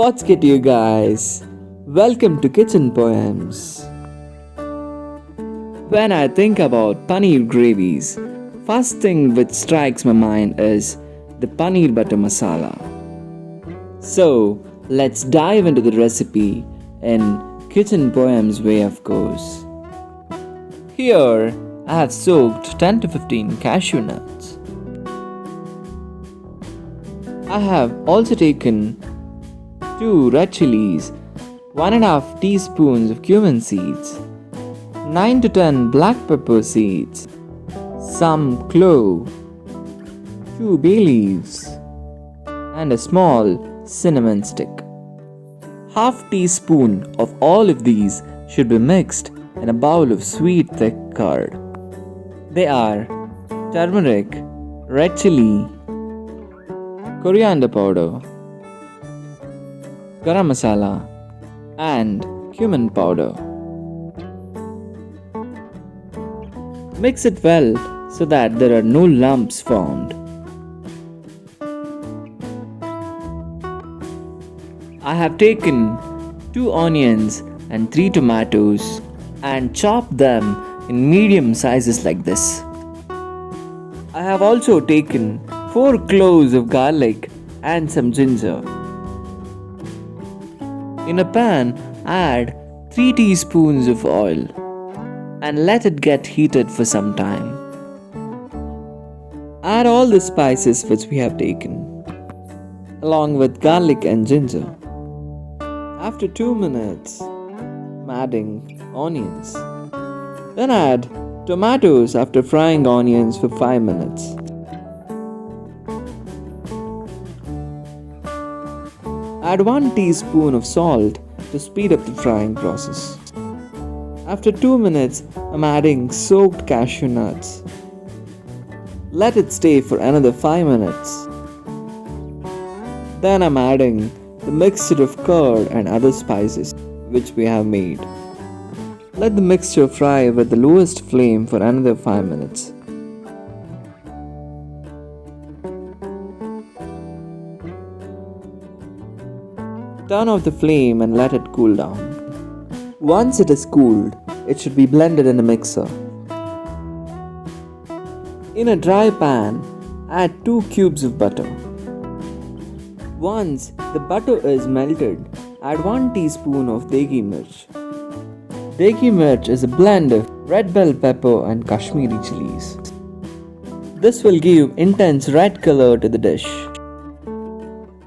What's good, you guys? Welcome to Kitchen Poems. When I think about paneer gravies, first thing which strikes my mind is the Paneer Butter Masala. So, let's dive into the recipe in Kitchen Poems way, of course. Here, I have soaked 10 to 15 cashew nuts. I have also taken 2 red chillies, 1.5 teaspoons of cumin seeds, 9 to 10 black pepper seeds, some clove, 2 bay leaves, and a small cinnamon stick. Half teaspoon of all of these should be mixed in a bowl of sweet thick curd. They are turmeric, red chilli, coriander powder, garam masala, and cumin powder. Mix it well so that there are no lumps formed. I have taken 2 onions and 3 tomatoes and chopped them in medium sizes like this. I have also taken 4 cloves of garlic and some ginger. In a pan, add 3 teaspoons of oil and let it get heated for some time. Add all the spices which we have taken, along with garlic and ginger. After 2 minutes, I'm adding onions. Then add tomatoes after frying onions for 5 minutes. Add 1 teaspoon of salt to speed up the frying process. After 2 minutes, I'm adding soaked cashew nuts. Let it stay for another 5 minutes. Then I'm adding the mixture of curd and other spices which we have made. Let the mixture fry with the lowest flame for another 5 minutes. Turn off the flame and let it cool down. Once it is cooled, it should be blended in a mixer. In a dry pan, add 2 cubes of butter. Once the butter is melted, add 1 teaspoon of degi mirch. Degi mirch is a blend of red bell pepper and Kashmiri chillies. This will give intense red color to the dish.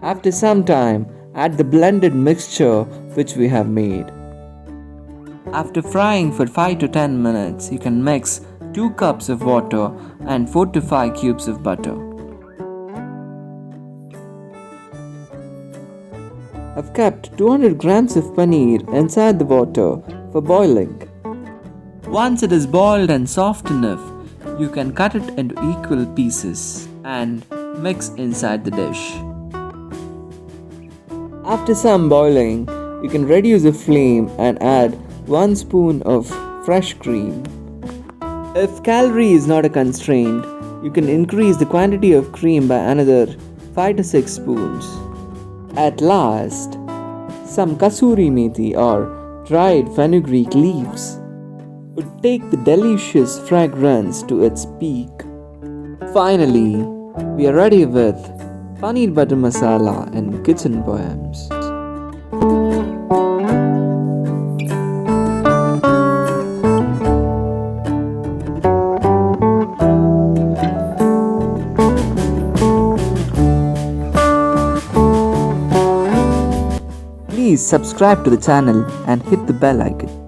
After some time, add the blended mixture which we have made. After frying for 5 to 10 minutes, you can mix 2 cups of water and 4 to 5 cubes of butter. I've kept 200 grams of paneer inside the water for boiling. Once it is boiled and soft enough, you can cut it into equal pieces and mix inside the dish. After some boiling, you can reduce the flame and add 1 spoon of fresh cream. If calorie is not a constraint, you can increase the quantity of cream by another 5 to 6 spoons. At last, some kasuri methi or dried fenugreek leaves would take the delicious fragrance to its peak. Finally, we are ready with Paneer Butter Masala in Kitchen Poems. Please subscribe to the channel and hit the bell icon.